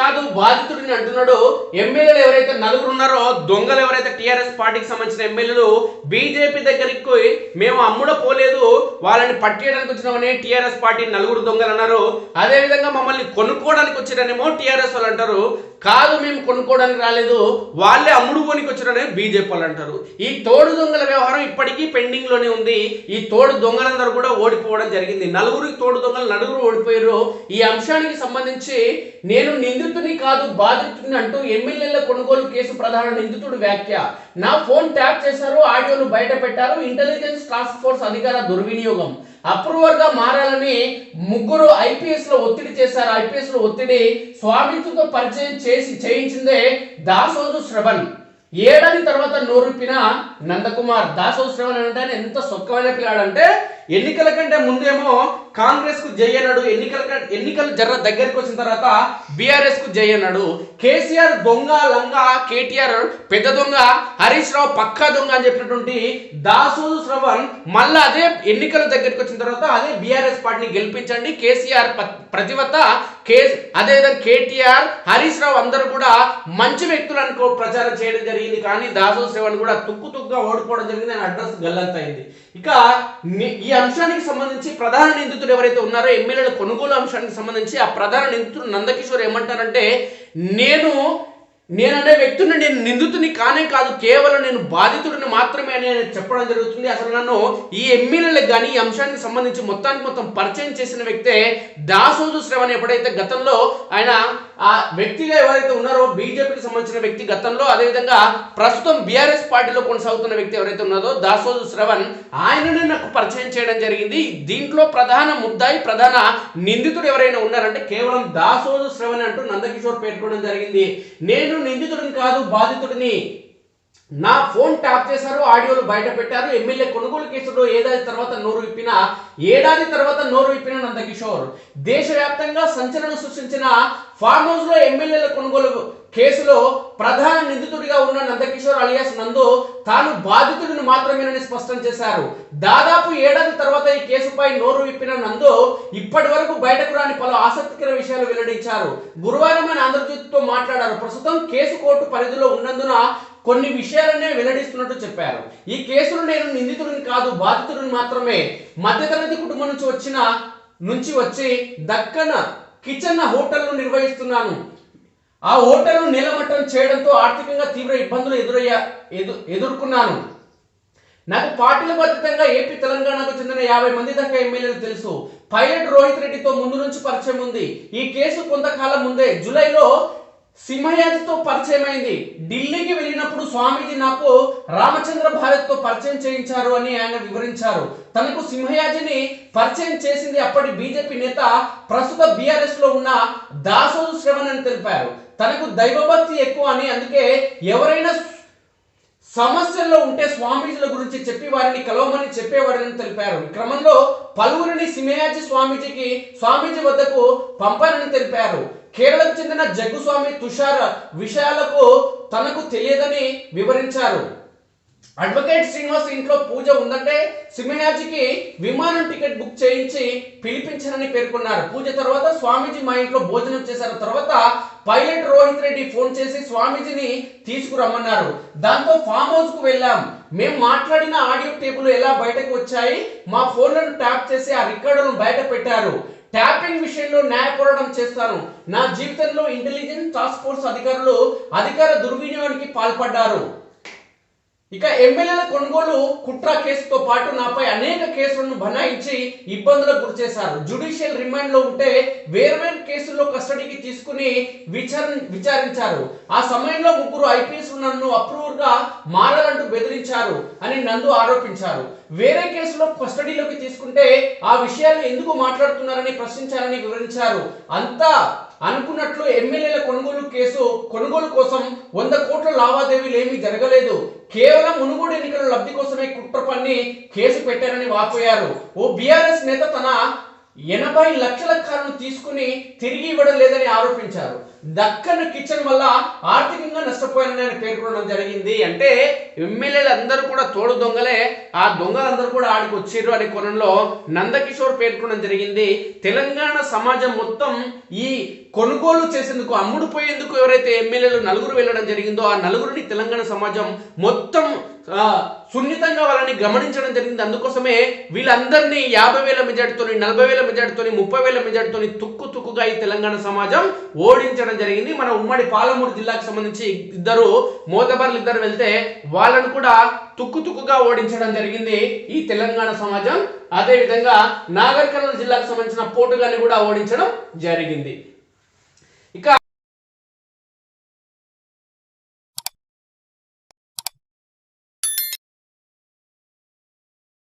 కాదు బాధితుడిని అంటున్నాడు. ఎమ్మెల్యేలు ఎవరైతే నలుగురు ఉన్నారో దొంగలు ఎవరైతే టీఆర్ఎస్ పార్టీకి సంబంధించిన ఎమ్మెల్యేలు బీజేపీ దగ్గరికి మేము అమ్ముడ పోలేదు, వాళ్ళని పట్టేయడానికి వచ్చినామని టీఆర్ఎస్ పార్టీ నలుగురు దొంగలు అన్నారు. అదేవిధంగా మమ్మల్ని కొనుక్కోవడానికి వచ్చిరనేమో టీఆర్ఎస్ వాళ్ళు అంటారు. కాదు మేము కొనుక్కోవడానికి రాలేదు, వాళ్ళే అమ్ముడు పోనికి వచ్చారని బీజేపీ వాళ్ళు అంటారు. ఈ తోడు దొంగల వ్యవహారం ఇప్పటికీ పెండింగ్ లోనే ఉంది. ఈ తోడు దొంగలందరూ కూడా ఓడిపోవడం జరిగింది. నలుగురికి తోడు దొంగలు నలుగురు ఓడిపోయారు. ఈ అంశానికి సంబంధించి నేను నిందితుని కాదు బాధితుని అంటూ ఎమ్మెల్యేల కొనుగోలు కేసు ప్రధాన నిందితుడు వ్యాఖ్య. నా ఫోన్ ట్యాప్ చేశారు, ఆడియోను బయట పెట్టారు, ఇంటెలిజెన్స్ టాస్క్ ఫోర్స్ అధికార దుర్వినియోగం, అప్రూవర్ గా మారాలని ముగ్గురు ఐపీఎస్ లో ఒత్తిడి చేశారు. ఐపీఎస్ లో ఒత్తిడి స్వామిత్వతో పరిచయం చేయించిందే దాసోజు శ్రవణ్. ఏడాది తర్వాత నోరుపిన నందకుమార్. దాసోజు శ్రవణ్ అంటే ఎంత సొక్కమైన పిల్లాడంటే ఎన్నికల కంటే ముందేమో కాంగ్రెస్ కు జై అన్నాడు, ఎన్నికలు జర్ర దగ్గరికి వచ్చిన తర్వాత బీఆర్ఎస్ కు జై అన్నాడు. కేసీఆర్ దొంగ లంగా, కేటీఆర్ పెద్ద దొంగ, హరీష్ రావు పక్కా దొంగ అని చెప్పినటువంటి దాసోజు శ్రవణ్ మళ్ళా అదే ఎన్నికల దగ్గరికి వచ్చిన తర్వాత అదే బీఆర్ఎస్ పార్టీని గెలిపించండి, కేసీఆర్ ప్రతివత, అదేవిధంగా కేటీఆర్, హరీష్ రావు అందరూ కూడా మంచి వ్యక్తులను ప్రచారం చేయడం జరిగింది. కానీ దాసోజు శ్రవణ్ కూడా తుక్కుగా ఓడిపోవడం జరిగింది. ఆయన అడ్రస్ గల్లంతైంది. ఇక ఈ అంశానికి సంబంధించి ప్రధాన నిందితుడు ఎవరైతే ఉన్నారో ఎమ్మెల్యేల కొనుగోలు అంశానికి సంబంధించి ఆ ప్రధాన నిందితుడు నందకిషోర్ ఏమంటారంటే, నేననే వ్యక్తిని నేను నిందితుని కానే కాదు, కేవలం నేను బాధితుడిని మాత్రమే అని చెప్పడం జరుగుతుంది. అసలు నన్ను ఈ ఎమ్మెల్యేలకు కానీ ఈ అంశానికి సంబంధించి మొత్తం పరిచయం చేసిన వ్యక్తే దాసోజు శ్రవణ్. ఎప్పుడైతే గతంలో ఆయన ఆ వ్యక్తిగా ఎవరైతే ఉన్నారో బీజేపీకి సంబంధించిన వ్యక్తి గతంలో, అదేవిధంగా ప్రస్తుతం బీఆర్ఎస్ పార్టీలో కొనసాగుతున్న వ్యక్తి ఎవరైతే ఉన్నారో దాసోజు శ్రవణ్, ఆయననే నాకు పరిచయం చేయడం జరిగింది. దీంట్లో ప్రధాన ముద్దాయి, ప్రధాన నిందితుడు ఎవరైనా ఉన్నారంటే కేవలం దాసోజు శ్రవణ్ అంటూ నందకిషోర్ పేర్కొనడం జరిగింది. నేను నిందితుడిని కాదు బాధితుడిని, నా ఫోన్ ట్యాప్ చేశారు, ఆడియోలు బయట పెట్టారు, ఎమ్మెల్యే కొనుగోలు కేసులో ఏడాది తర్వాత నోరు విప్పిన నందకిషోర్. దేశవ్యాప్తంగా సంచలనం సృష్టించిన ఫార్మ్ హౌస్ లో ఎమ్మెల్యేల కొనుగోలు కేసులో ప్రధాన నిందితుడిగా ఉన్న నందకిషోర్ అలియాస్ నందు తాను బాధితుడిని మాత్రమేనని స్పష్టం చేశారు. దాదాపు ఏడాది తర్వాత ఈ కేసుపై నోరు విప్పిన నందు ఇప్పటి వరకు బయటకు రాని పలు ఆసక్తికర విషయాలు వెల్లడించారు. గురువారం ఆయన ఆంధ్రజ్యోతితో మాట్లాడారు. ప్రస్తుతం కేసు కోర్టు పరిధిలో ఉన్నందున కొన్ని విషయాలనే వెల్లడిస్తున్నట్టు చెప్పారు. ఈ కేసులో నేను నిందితుడిని కాదు బాధితుడిని మాత్రమే. మధ్యతరగతి కుటుంబం నుంచి వచ్చి దక్కన కిచెన్ హోటల్ను నిర్వహిస్తున్నాను. ఆ హోటల్ను నిలమట్టం చేయడంతో ఆర్థికంగా తీవ్ర ఇబ్బందులు ఎదుర్కొన్నాను. నాకు పార్టీలకు అతీతంగా ఏపీ, తెలంగాణకు చెందిన 50 మంది దాకా ఎమ్మెల్యేలు తెలుసు. పైలట్ రోహిత్ రెడ్డితో ముందు నుంచి పరిచయం ఉంది. ఈ కేసు కొంతకాలం ముందే జూలైలో సింహయాజితో పరిచయం అయింది. ఢిల్లీకి వెళ్ళినప్పుడు స్వామీజీ నాకు రామచంద్ర భారత్తో పరిచయం చేయించారు అని ఆయన వివరించారు. తనకు సింహయాజిని పరిచయం చేసింది అప్పటి బీజేపీ నేత, ప్రస్తుత బీఆర్ఎస్ లో ఉన్న దాసోజు శ్రవణ్ అని తెలిపారు. తనకు దైవభక్తి ఎక్కువ అని, అందుకే ఎవరైనా సమస్యల్లో ఉంటే స్వామీజీల గురించి చెప్పి వారిని కలవమని చెప్పేవారని తెలిపారు. ఈ క్రమంలో పలువురిని సింహయాజి స్వామీజీ వద్దకు పంపారని తెలిపారు. కేరళకు చెందిన జగ్గుస్వామి, తుషార్ విషయాలకు తనకు తెలియదని వివరించారు. అడ్వకేట్ శ్రీనివాస్ ఇంట్లో పూజ ఉందంటే సింహయాజికి విమానం టికెట్ బుక్ చేయించి పిలిపించారని పేర్కొన్నారు. పూజ తర్వాత స్వామీజీ మా ఇంట్లో భోజనం చేశారు. తర్వాత పైలట్ రోహిత్ రెడ్డి ఫోన్ చేసి స్వామీజీని తీసుకురమ్మన్నారు. దాంతో ఫామ్ హౌస్ కు వెళ్ళాం. మేము మాట్లాడిన ఆడియో టేపులు ఎలా బయటకు వచ్చాయి, మా ఫోన్లను ట్యాప్ చేసి ఆ రికార్డులను బయట పెట్టారు. ట్యాపింగ్ విషయంలో న్యాయ పోరాటం చేస్తాను. నా జీవితంలో ఇంటెలిజెన్స్ టాస్క్ ఫోర్స్ అధికారులు అధికార దుర్వినియోగానికి పాల్పడ్డారు. ఇక ఎమ్మెల్యేల కొనుగోలు కుట్ర కేసుతో పాటు నాపై అనేక కేసులను బనాయించి ఇబ్బందులకు గురిచేశారు. జ్యుడిషియల్ రిమాండ్ లో ఉంటే వేర్వేరు కేసుల్లో కస్టడీకి తీసుకుని విచారించారు. ఆ సమయంలో ముగ్గురు ఐపీఎస్ నన్ను అప్రూవర్ గా మారాలంటూ బెదిరించారు అని నందు ఆరోపించారు. వేరే కేసులో కస్టడీలోకి తీసుకుంటే ఆ విషయాలు ఎందుకు మాట్లాడుతున్నారని ప్రశ్నించారని వివరించారు. అంతా అనుకున్నట్లు ఎమ్మెల్యేల కొనుగోలు కోసం 100 కోట్ల లావాదేవీలు ఏమీ జరగలేదు. కేవలం మునుగోడు ఎన్నికల లబ్ధి కోసమే కుట్ర పన్ని కేసు పెట్టారని వాపోయారు. ఓ బీఆర్ఎస్ నేత తన 80 లక్షల కారును తీసుకుని తిరిగి ఇవ్వడం లేదని ఆరోపించారు. దక్కన్ కిచెన్ వల్ల ఆర్థికంగా నష్టపోయానని పేర్కొనడం జరిగింది. అంటే ఎమ్మెల్యేలు అందరూ కూడా తోడు దొంగలే, ఆ దొంగలందరూ కూడా ఆడికి వచ్చారు అనే కోణంలో నందకిషోర్ పేర్కొనడం జరిగింది. తెలంగాణ సమాజం మొత్తం ఈ కొనుగోలు చేసేందుకు, అమ్ముడుపోయేందుకు ఎవరైతే ఎమ్మెల్యేలు నలుగురు వెళ్ళడం జరిగిందో ఆ నలుగురిని తెలంగాణ సమాజం మొత్తం సున్నితంగా వాళ్ళని గమనించడం జరిగింది. అందుకోసమే వీళ్ళందరినీ 50,000 మెజార్టీతోని, 40,000 మెజార్టీతోని, 30,000 మెజార్టీతోని తుక్కుగా ఈ తెలంగాణ సమాజం ఓడించడం జరిగింది. మన ఉమ్మడి పాలమూరు జిల్లాకు సంబంధించి మోతబర్లు ఇద్దరు వెళ్తే వాళ్ళను కూడా తుక్కుగా ఓడించడం జరిగింది ఈ తెలంగాణ సమాజం. అదే విధంగా నాగర్ కర్నూలు జిల్లాకు సంబంధించిన పోటుగాన్ని కూడా ఓడించడం జరిగింది. ఇక